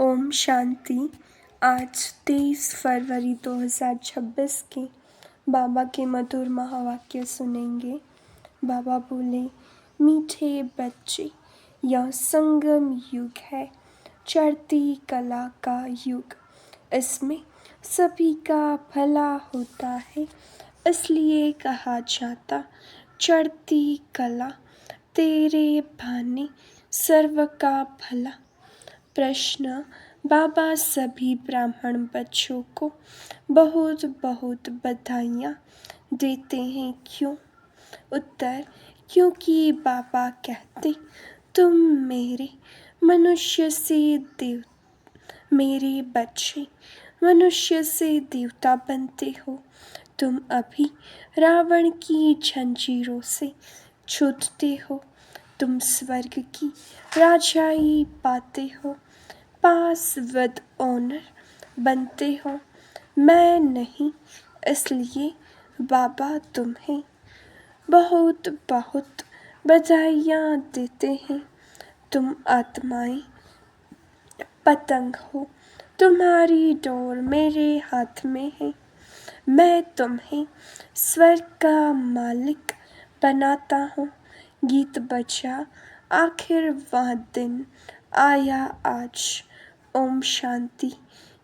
ओम शांति। आज 23 फरवरी 2026 के बाबा के मधुर महावाक्य सुनेंगे। बाबा बोले, मीठे बच्चे, यह संगम युग है, चढ़ती कला का युग। इसमें सभी का भला होता है, इसलिए कहा जाता चढ़ती कला, तेरे भाने सर्व का भला। प्रश्न। बाबा सभी ब्राह्मण बच्चों को बहुत बहुत बधाइयाँ देते हैं, क्यों? उत्तर। क्योंकि बाबा कहते, तुम मेरे मनुष्य से मेरे बच्चे मनुष्य से देवता बनते हो। तुम अभी रावण की जंजीरों से छूटते हो। तुम स्वर्ग की राजाई पाते हो, पास विद ऑनर बनते हो। मैं नहीं, इसलिए बाबा तुम्हें बहुत बहुत बधाइयाँ देते हैं। तुम आत्माएं पतंग हो, तुम्हारी डोर मेरे हाथ में है। मैं तुम्हें स्वर्ग का मालिक बनाता हूँ। गीत बजा, आखिर वह दिन आया आज। ओम शांति।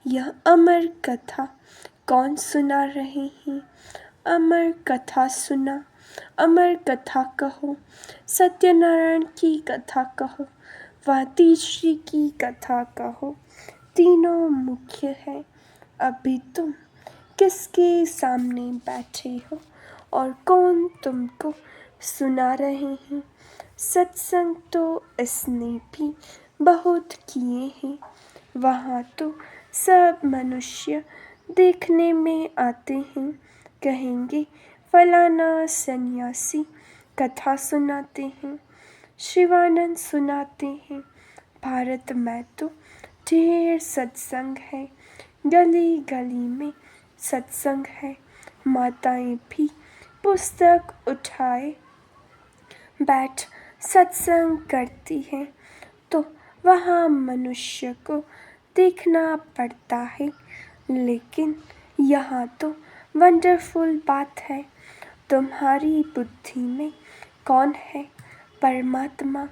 यह अमर कथा कौन सुना रहे हैं? अमर कथा सुना, अमर कथा कहो, सत्यनारायण की कथा कहो, वातीश्री की कथा कहो। तीनों मुख्य है। अभी तुम किसके सामने बैठे हो और कौन तुमको सुना रहे हैं? सत्संग तो इसने भी बहुत किए हैं। वहाँ तो सब मनुष्य देखने में आते हैं, कहेंगे फलाना सन्यासी कथा सुनाते हैं, शिवानंद सुनाते हैं। भारत में तो ढेर सत्संग है, गली गली में सत्संग है। माताएं भी पुस्तक उठाए बैठ सत्संग करती हैं, तो वहाँ मनुष्य को देखना पड़ता है। लेकिन यहाँ तो वंडरफुल बात है, तुम्हारी बुद्धि में कौन है? परमात्मा।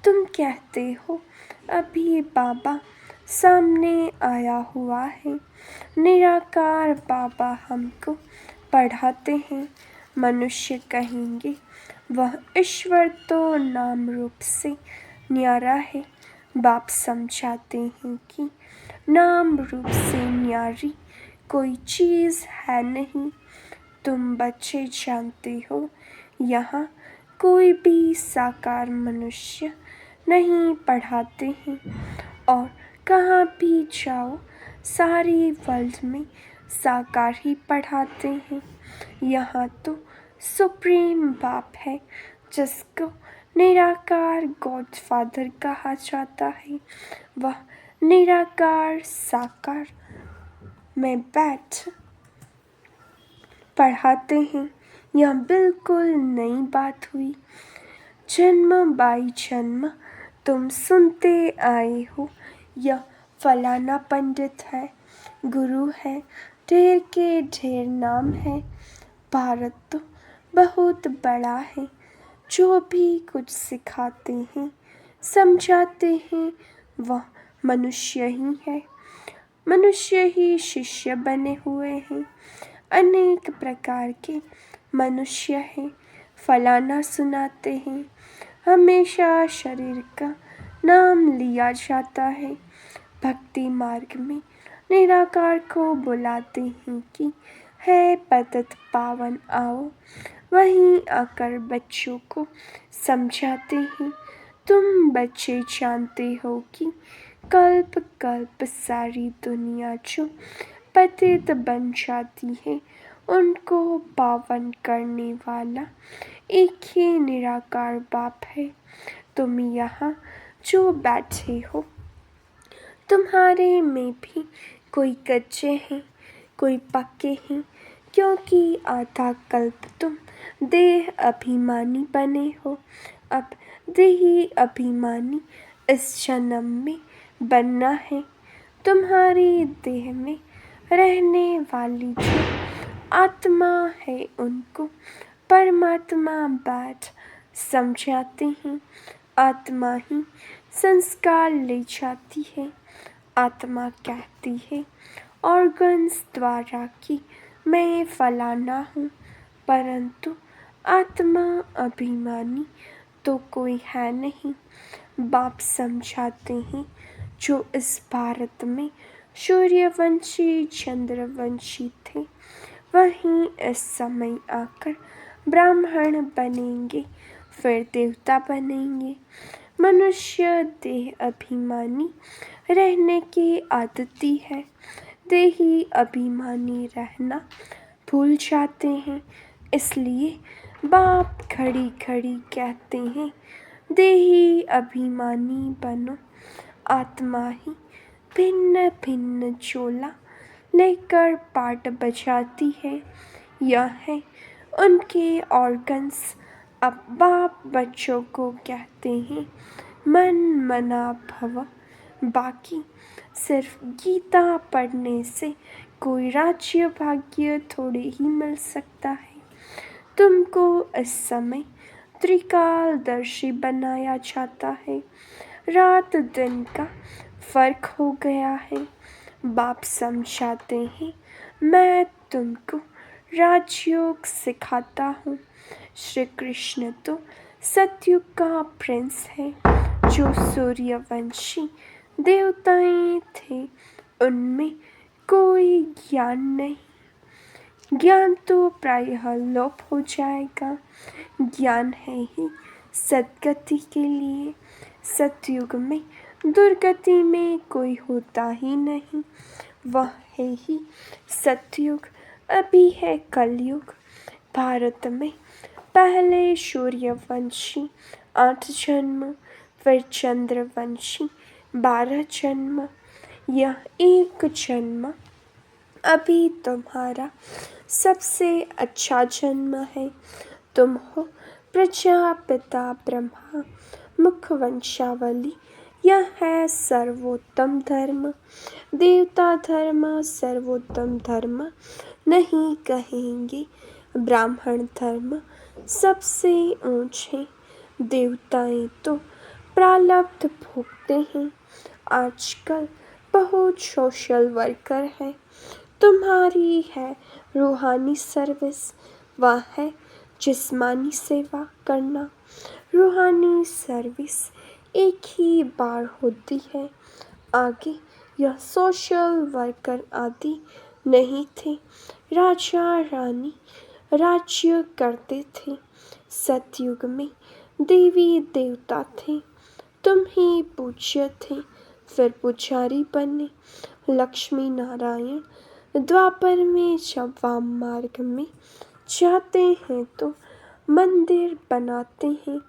तुम कहते हो अभी बाबा सामने आया हुआ है। निराकार बाबा हमको पढ़ाते हैं। मनुष्य कहेंगे वह ईश्वर तो नाम रूप से न्यारा है। बाप समझाते हैं कि नाम रूप से न्यारी कोई चीज़ है नहीं। तुम बच्चे जानते हो, यहाँ कोई भी साकार मनुष्य नहीं पढ़ाते हैं। और कहाँ भी जाओ, सारी वर्ल्ड में साकार ही पढ़ाते हैं। यहाँ तो सुप्रीम बाप है, जिसको निराकार गॉडफादर कहा जाता है। वह निराकार साकार में बैठ पढ़ाते हैं। यह बिल्कुल नई बात हुई। जन्म बाई जन्म तुम सुनते आए हो, यह फलाना पंडित है, गुरु है, ढेर के ढेर नाम है। भारत तो बहुत बड़ा है। जो भी कुछ सिखाते हैं, समझाते हैं, वह मनुष्य ही है। मनुष्य ही शिष्य बने हुए हैं। अनेक प्रकार के मनुष्य हैं। फलाना सुनाते हैं, हमेशा शरीर का नाम लिया जाता है। भक्ति मार्ग में निराकार को बुलाते हैं कि है पतित पावन आओ। वहीं आकर बच्चों को समझाते हैं, तुम बच्चे जानते हो कि कल्प कल्प सारी दुनिया जो पतित बन जाती है, उनको पावन करने वाला एक ही निराकार बाप है। तुम यहाँ जो बैठे हो, तुम्हारे में भी कोई कच्चे हैं, कोई पक्के हैं, क्योंकि आधा कल्प तुम देह अभिमानी बने हो। अब देही अभिमानी इस जन्म में बनना है। तुम्हारी देह में रहने वाली जो आत्मा है उनको परमात्मा बैठ समझाते हैं। आत्मा ही संस्कार ले जाती है। आत्मा कहती है ऑर्गन्स द्वारा कि मैं फलाना हूँ, परंतु आत्मा अभिमानी तो कोई है नहीं। बाप समझाते हैं जो इस भारत में सूर्यवंशी चंद्रवंशी थे वहीं इस समय आकर ब्राह्मण बनेंगे, फिर देवता बनेंगे। मनुष्य देह अभिमानी रहने की आदती है। देही अभिमानी रहना भूल जाते हैं। इसलिए बाप घड़ी घड़ी कहते हैं देही अभिमानी बनो। आत्मा ही भिन्न भिन्न चोला लेकर पाट बजाती है। यह है उनके ऑर्गन्स। अब बाप बच्चों को कहते हैं मन मना भव। बाकी सिर्फ गीता पढ़ने से कोई राज्य भाग्य थोड़े ही मिल सकता है। तुमको इस समय त्रिकालदर्शी बनाया जाता है। रात दिन का फर्क हो गया है। बाप समझाते हैं मैं तुमको राजयोग सिखाता हूँ। श्री कृष्ण तो सतयुग का प्रिंस है। जो सूर्यवंशी देवताएं थे उनमें कोई ज्ञान नहीं। ज्ञान तो प्रायः लोप हो जाएगा। ज्ञान है ही सद्गति के लिए। सतयुग में दुर्गति में कोई होता ही नहीं। वह है ही सतयुग। अभी है कलयुग। भारत में पहले सूर्यवंशी 8 जन्म, फिर चंद्रवंशी 12 जन्म, यह 1 जन्म अभी तुम्हारा सबसे अच्छा जन्म है। तुम हो प्रजापिता ब्रह्मा मुख वंशावली। यह है सर्वोत्तम धर्म। देवता धर्म सर्वोत्तम धर्म नहीं कहेंगे। ब्राह्मण धर्म सबसे ऊंचे। देवताएं तो प्रारब्ध भोगते हैं। आजकल बहुत सोशल वर्कर है। तुम्हारी है रूहानी सर्विस। वह है जिस्मानी सेवा करना। रूहानी सर्विस एक ही बार होती है। आगे यह सोशल वर्कर आदि नहीं थे। राजा रानी राज्य करते थे। सतयुग में देवी देवता थे। तुम ही पूज्य थे, फिर पुजारी बने। लक्ष्मी नारायण द्वापर में जब वाम मार्ग में जाते हैं तो मंदिर बनाते हैं।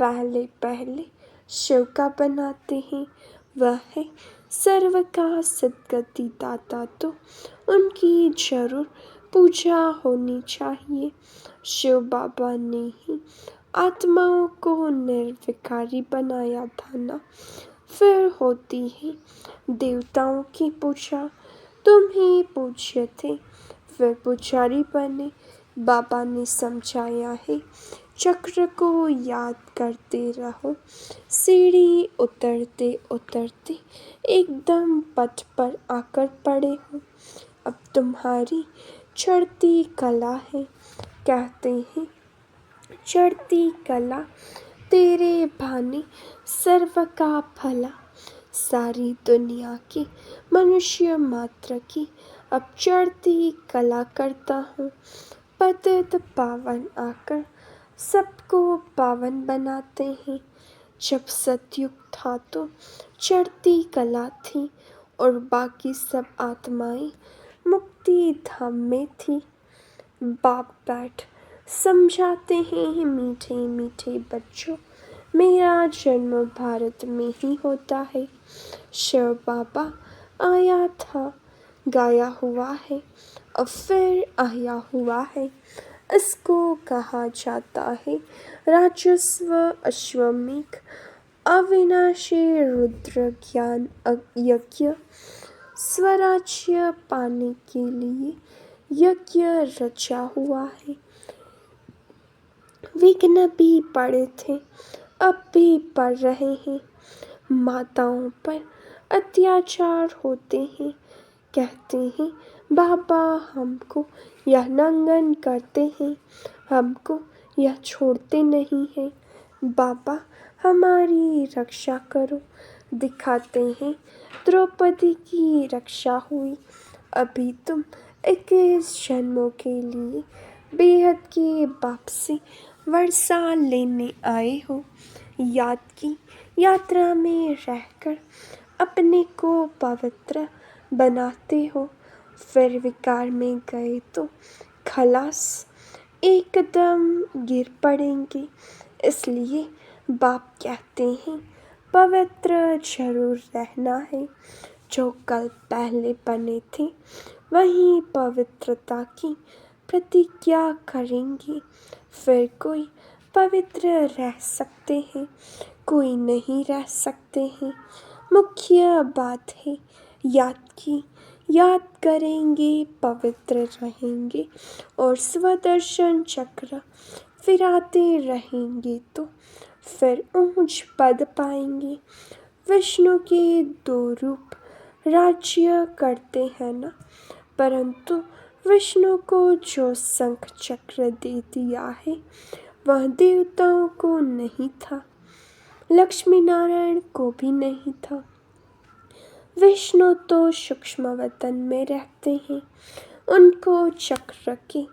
पहले पहले शिव का बनाते हैं। वह है सर्व का सद्गति दाता, तो उनकी जरूर पूजा होनी चाहिए। शिव बाबा ने ही आत्माओं को निर्विकारी बनाया था ना। फिर होती है देवताओं की पूजा। तुम ही पूज्य थे, फिर पुजारी बने। बाबा ने समझाया है चक्र को याद करते रहो। सीढ़ी उतरते उतरते एकदम पथ पर आकर पड़े हो। अब तुम्हारी चढ़ती कला है। कहते हैं चढ़ती कला तेरे भाने सर्व का भला। सारी दुनिया की मनुष्य मात्र की अब चढ़ती कला करता हूँ। पतित पावन आकर सबको पावन बनाते हैं। जब सतयुग था तो चढ़ती कला थी और बाकी सब आत्माएं मुक्ति धाम में थी। बाप बैठ समझाते हैं मीठे मीठे बच्चों, मेरा जन्म भारत में ही होता है। शिव बाबा आया था, गाया हुआ है, और फिर आया हुआ है। इसको कहा जाता है राजस्व अश्वमेघ अविनाशी रुद्र ज्ञान यज्ञ। स्वराज्य पाने के लिए यज्ञ रचा हुआ है। विघ्न भी पड़े थे, अब भी पड़ रहे हैं। माताओं पर अत्याचार होते हैं, कहते हैं बाबा हमको यह नंगन करते हैं, हमको यह छोड़ते नहीं हैं। बाबा हमारी रक्षा करो, दिखाते हैं द्रौपदी की रक्षा हुई। अभी तुम 21 जन्मों के लिए बेहद की वापसी वर्षा लेने आए हो। याद की यात्रा में रहकर अपने को पवित्र बनाते हो, फिर विकार में गए तो खलास, एकदम गिर पड़ेंगे। इसलिए बाप कहते हैं पवित्र जरूर रहना है। जो कल पहले बने थे वही पवित्रता की प्रतिज्ञा करेंगे। फिर कोई पवित्र रह सकते हैं, कोई नहीं रह सकते हैं। मुख्य बात है याद की याद करेंगे, पवित्र रहेंगे और स्वदर्शन चक्र फिराते रहेंगे तो फिर ऊंच पद पाएंगे। विष्णु के 2 रूप राज्य करते हैं ना, परंतु विष्णु को जो शंख चक्र दे दिया है वह देवताओं को नहीं था, लक्ष्मी नारायण को भी नहीं था। विष्णु तो सूक्ष्म वतन में रहते हैं, उनको चक्र की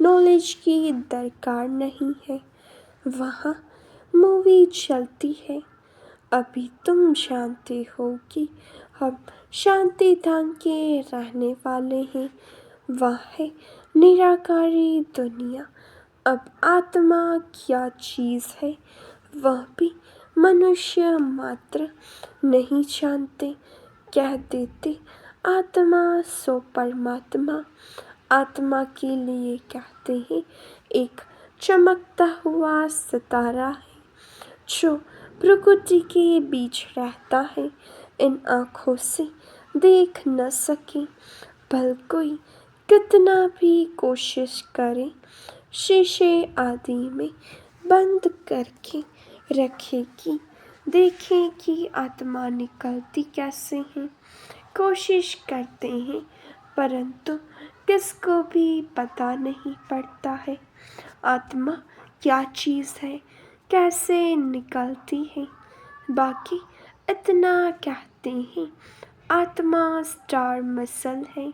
नॉलेज की दरकार नहीं है। वहाँ मूवी चलती है। अभी तुम जानते हो कि हम शांति धाम के रहने वाले हैं। वह है निराकारी दुनिया। अब आत्मा क्या चीज़ है वह भी मनुष्य मात्र नहीं जानते। कह देते आत्मा सो परमात्मा। आत्मा के लिए कहते हैं एक चमकता हुआ सितारा है जो प्रकृति के बीच रहता है। इन आँखों से देख न सके, भल कोई कितना भी कोशिश करे, शीशे आदि में बंद करके रखेगी, देखें कि आत्मा निकलती कैसे है। कोशिश करते हैं परंतु किसको भी पता नहीं पड़ता है आत्मा क्या चीज़ है, कैसे निकलती है। बाकी इतना कहते हैं आत्मा स्टार मसल है,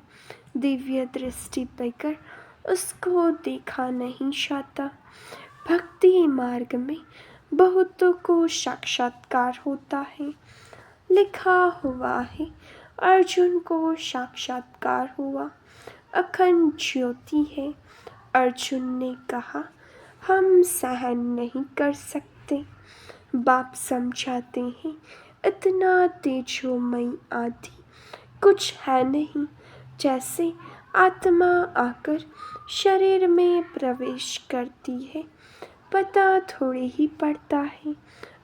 दिव्य दृष्टि बगैर उसको देखा नहीं जाता। भक्ति मार्ग में बहुतों को साक्षात्कार होता है। लिखा हुआ है अर्जुन को साक्षात्कार हुआ, अखंड ज्योति है। अर्जुन ने कहा हम सहन नहीं कर सकते। बाप समझाते हैं इतना तेजोमयी आदि कुछ है नहीं। जैसे आत्मा आकर शरीर में प्रवेश करती है, पता थोड़ी ही पड़ता है।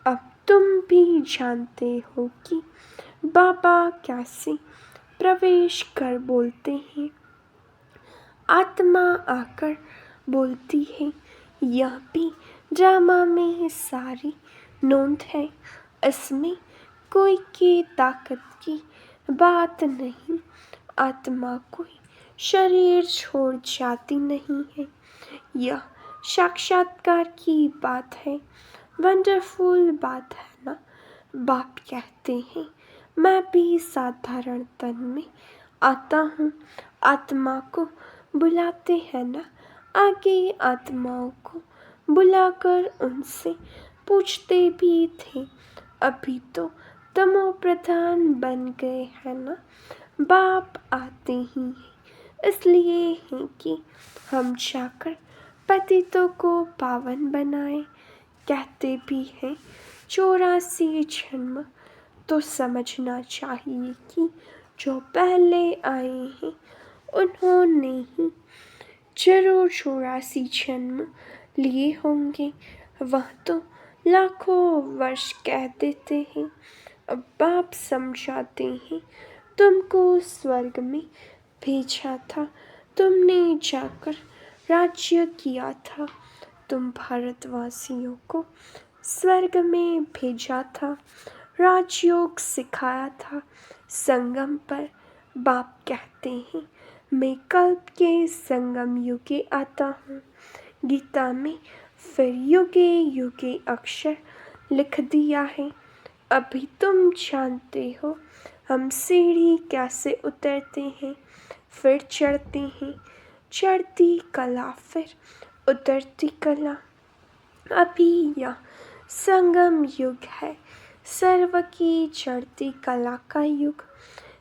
अब तुम भी जानते हो कि बाबा कैसे प्रवेश कर बोलते हैं। आत्मा आकर बोलती है। यह भी ड्रामा में सारी नोंद है, इसमें कोई की ताकत की बात नहीं। आत्मा कोई शरीर छोड़ जाती नहीं है। यह साक्षात्कार की बात है, वंडरफुल बात है ना। बाप कहते हैं मैं भी साधारण तन में आता हूँ। आत्मा को बुलाते हैं ना, आगे आत्माओं को बुलाकर उनसे पूछते भी थे। अभी तो तमो प्रधान बन गए हैं ना। बाप आते ही हैं, इसलिए हैं कि हम जाकर पतितों को पावन बनाए। कहते भी हैं 84 जन्म, तो समझना चाहिए कि जो पहले आए हैं उन्होंने ही जरूर 84 जन्म लिए होंगे। वह तो लाखों वर्ष कह देते हैं। अब बाप समझाते हैं तुमको स्वर्ग में भेजा था, तुमने जाकर राज्य किया था। तुम भारतवासियों को स्वर्ग में भेजा था, राजयोग सिखाया था। संगम पर बाप कहते हैं, मैं कल्प के संगम युगे आता हूँ। गीता में फिर युगे युगे अक्षर लिख दिया है। अभी तुम जानते हो हम सीढ़ी कैसे उतरते हैं, फिर चढ़ते हैं। चढ़ती कला फिर उतरती कला। अभी यह संगम युग है, सर्व की चढ़ती कला का युग।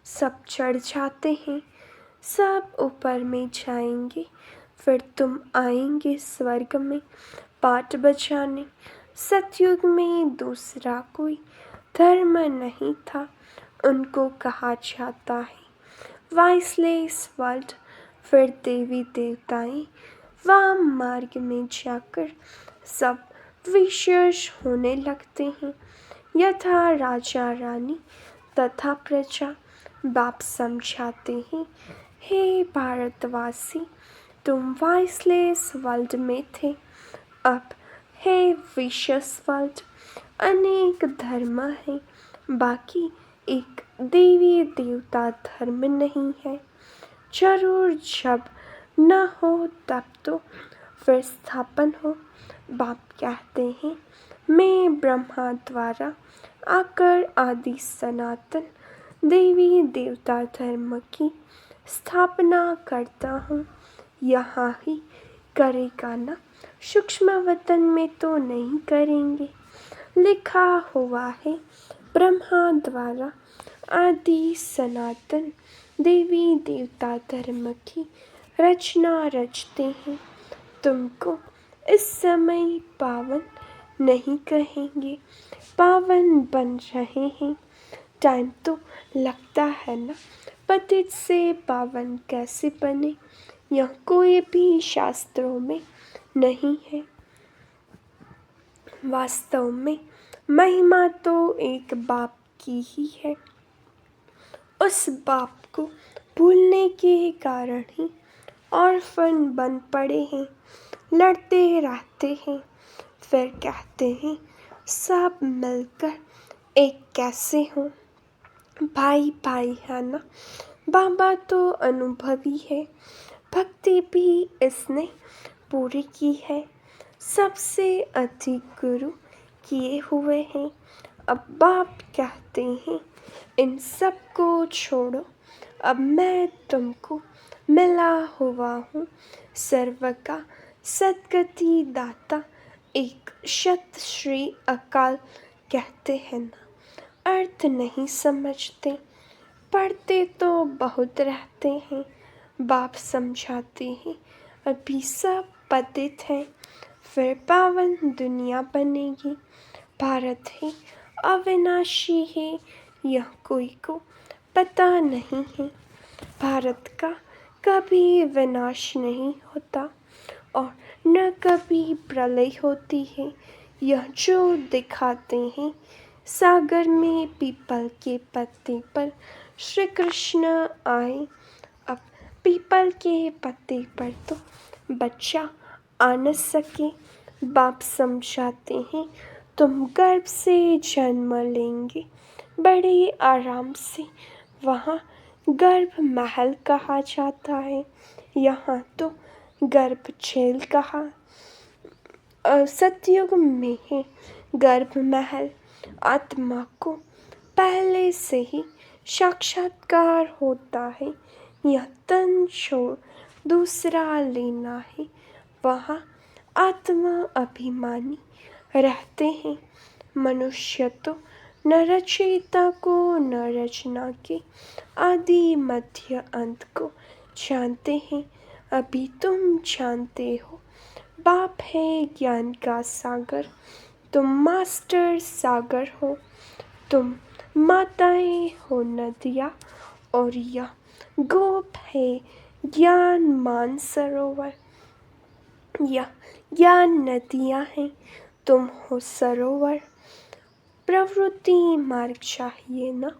सब चढ़ जाते हैं, सब ऊपर में जाएंगे, फिर तुम आएंगे स्वर्ग में पाठ बजाने। सतयुग में दूसरा कोई धर्म नहीं था, उनको कहा जाता है वाइसलेस वर्ल्ड। फिर देवी देवताएं वाम मार्ग में जाकर सब विशेष होने लगते हैं, यथा राजा रानी तथा प्रजा। बाप समझाते हैं, हे भारतवासी, तुम वाइसलेस वर्ल्ड में थे, अब है विशेष वर्ल्ड। अनेक धर्म है, बाकी एक देवी देवता धर्म नहीं है। जरूर जब न हो तब तो फिर स्थापन हो। बाप कहते हैं, मैं ब्रह्मा द्वारा आकर आदि सनातन देवी देवता धर्म की स्थापना करता हूँ। यहाँ ही करेगा ना, सूक्ष्म वतन में तो नहीं करेंगे। लिखा हुआ है ब्रह्मा द्वारा आदि सनातन देवी देवता धर्म की रचना रचते हैं। तुमको इस समय पावन नहीं कहेंगे, पावन बन रहे हैं। टाइम तो लगता है ना, पतित से पावन कैसे बने, यह कोई भी शास्त्रों में नहीं है। वास्तव में महिमा तो एक बाप की ही है। उस बाप को भूलने के कारण ही ऑर्फन बन पड़े हैं, लड़ते रहते हैं। फिर कहते हैं सब मिलकर एक कैसे हों। भाई भाई है ना। बाबा तो अनुभवी है, भक्ति भी इसने पूरी की है। सबसे अधिक गुरु किए हुए हैं। अब बाप कहते हैं, इन सब को छोड़ो, अब मैं तुमको मिला हुआ हूँ सर्व का सद्गति दाता। एक शत श्री अकाल कहते हैं ना, अर्थ नहीं समझते, पढ़ते तो बहुत रहते हैं। बाप समझाते हैं, अभी सब पतित हैं, फिर पावन दुनिया बनेगी। भारत है अविनाशी है, यह कोई को पता नहीं है। भारत का कभी विनाश नहीं होता और न कभी प्रलय होती है। यह जो दिखाते हैं सागर में पीपल के पत्ते पर श्री कृष्ण आए। अब पीपल के पत्ते पर तो बच्चा आ न सके। बाप समझाते हैं, तुम गर्भ से जन्म लेंगे बड़े आराम से, वहाँ गर्भ महल कहा जाता है, यहाँ तो गर्भ जेल कहा। सतयुग में है गर्भ महल। आत्मा को पहले से ही साक्षात्कार होता है, यह तन छोड़ दूसरा लेना है। वहाँ आत्मा अभिमानी रहते हैं। मनुष्य तो न रचयिता को न रचना के आदि मध्य अंत को जानते हैं। अभी तुम जानते हो बाप है ज्ञान का सागर, तुम मास्टर सागर हो। तुम माताएं हो नदियाँ और यह गोप है ज्ञान मान सरोवर। यह ज्ञान नदियाँ हैं, तुम हो सरोवर। प्रवृत्ति मार्ग चाहिए ना,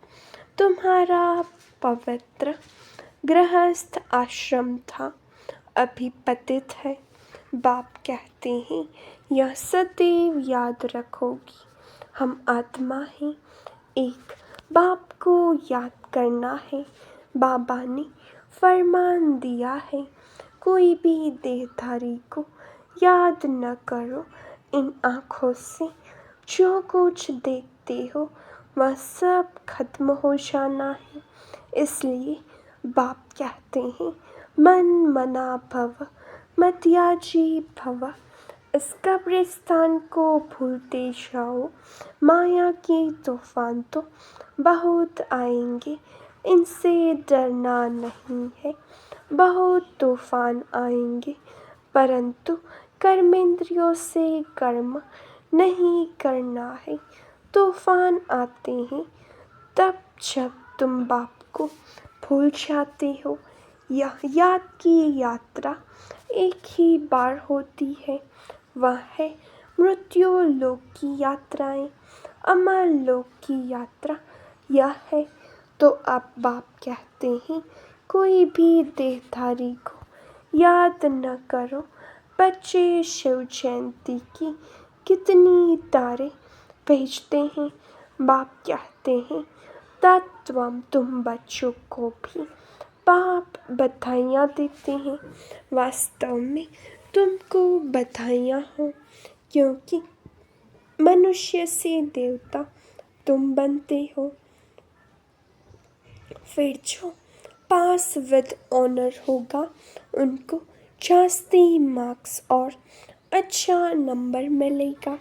तुम्हारा पवित्र गृहस्थ आश्रम था, अभी पतित है। बाप कहते हैं यह सदैव याद रखोगी, हम आत्मा हैं, एक बाप को याद करना है। बाबा ने फरमान दिया है, कोई भी देहधारी को याद न करो। इन आँखों से जो कुछ देखते हो वह सब खत्म हो जाना है। इसलिए बाप कहते हैं मन मना भव मत्याजी भव। इस कब्रिस्तान को भूलते जाओ, माया के तूफान तो बहुत आएंगे, इनसे डरना नहीं है। बहुत तूफान आएंगे, परंतु कर्मेंद्रियों से कर्म नहीं करना है। तूफान आते हैं तब जब तुम बाप को भूल जाते हो। यह याद की यात्रा एक ही बार होती है, वह है मृत्यु लोक की यात्राएं, अमर लोक की यात्रा यह है। तो अब बाप कहते हैं कोई भी देहधारी को याद न करो। बच्चे शिव जयंती की कितनी तारे भेजते हैं। बाप कहते हैं तत्वम तुम बच्चों को भी बाप बधाइयाँ देते हैं। वास्तव में तुमको बधाइयाँ हो, क्योंकि मनुष्य से देवता तुम बनते हो। फिर जो पास विद ऑनर होगा उनको जास्ती मार्क्स और अच्छा नंबर मिलेगा।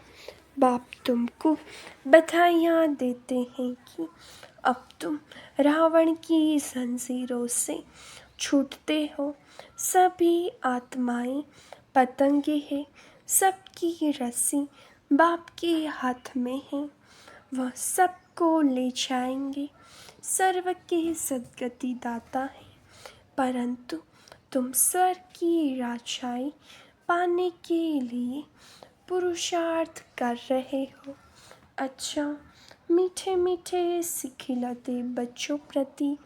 बाप तुमको बधाइयाँ देते हैं कि अब तुम रावण की जंजीरों से छूटते हो। सभी आत्माएं पतंगे हैं, सबकी रस्सी बाप के हाथ में है, वह सबको ले जाएंगे। सर्व के सद्गति दाता है, परंतु तुम स्वर्ग की राजाई पाने के लिए पुरुषार्थ कर रहे हो। अच्छा, मीठे मीठे सिखिलते बच्चों प्रति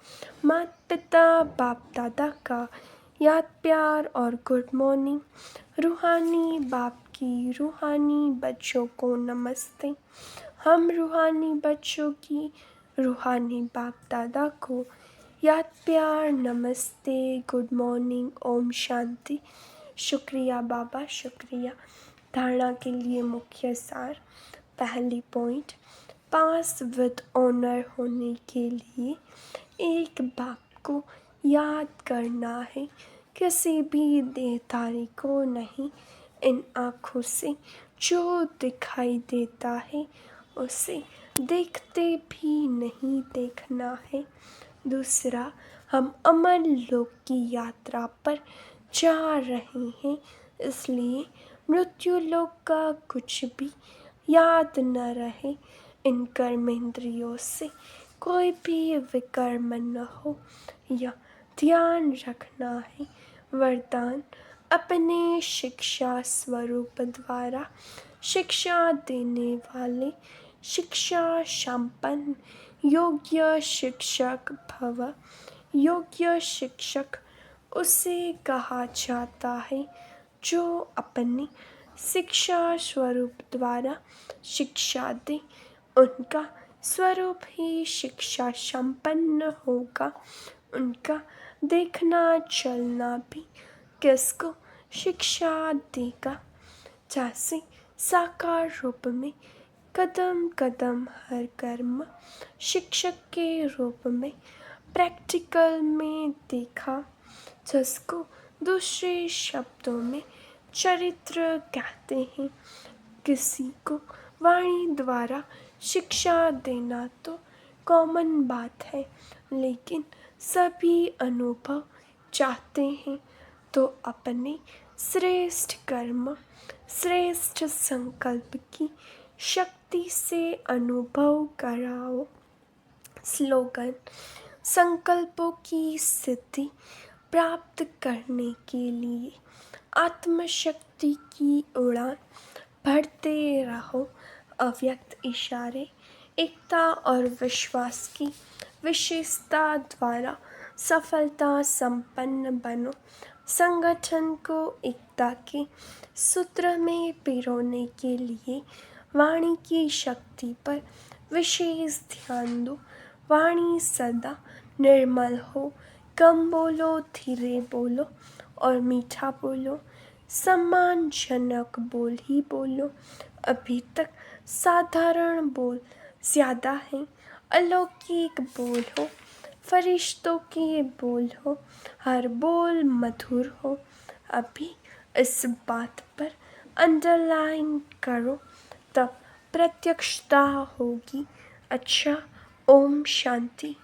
माता पिता बाप दादा का याद प्यार और गुड मॉर्निंग। रूहानी बाप की रूहानी बच्चों को नमस्ते। हम रूहानी बच्चों की रूहानी बाप दादा को याद प्यार नमस्ते, गुड मॉर्निंग, ओम शांति। शुक्रिया बाबा, शुक्रिया। धारणा के लिए मुख्य सार। पहली पॉइंट, पास विद ऑनर होने के लिए एक बाप को याद करना है, किसी भी देहधारी को नहीं। इन आँखों से जो दिखाई देता है उसे देखते भी नहीं देखना है। दूसरा, हम अमर लोक की यात्रा पर जा रहे हैं, इसलिए मृत्यु लोक का कुछ भी याद न रहे। इन कर्मेंद्रियों से कोई भी विकर्म न हो, यह ध्यान रखना है। वरदान, अपने शिक्षा स्वरूप द्वारा शिक्षा देने वाले शिक्षा संपन्न योग्य शिक्षक भव। योग्य शिक्षक उसे कहा जाता है जो अपनी शिक्षा स्वरूप द्वारा शिक्षा दे, उनका स्वरूप ही शिक्षा संपन्न होगा। उनका देखना चलना भी किसको शिक्षा देगा। जैसे साकार रूप में कदम कदम हर कर्म शिक्षक के रूप में प्रैक्टिकल में देखा, जिसको दूसरे शब्दों में चरित्र कहते हैं। किसी को वाणी द्वारा शिक्षा देना तो कॉमन बात है, लेकिन सभी अनुभव चाहते हैं तो अपने श्रेष्ठ कर्म श्रेष्ठ संकल्प की शक्ति से अनुभव कराओ। स्लोगन, संकल्पों की सिद्धि प्राप्त करने के लिए आत्मशक्ति की उड़ान भरते रहो। अव्यक्त इशारे, एकता और विश्वास की विशेषता द्वारा सफलता संपन्न बनो। संगठन को एकता के सूत्र में पिरोने के लिए वाणी की शक्ति पर विशेष ध्यान दो। वाणी सदा निर्मल हो, कम बोलो, धीरे बोलो और मीठा बोलो। सम्मानजनक बोल ही बोलो। अभी तक साधारण बोल ज़्यादा हैं, अलौकिक बोल हो, फरिश्तों के बोल हो, हर बोल मधुर हो। अभी इस बात पर अंडरलाइन करो, तब प्रत्यक्षता होगी। अच्छा, ओम शांति।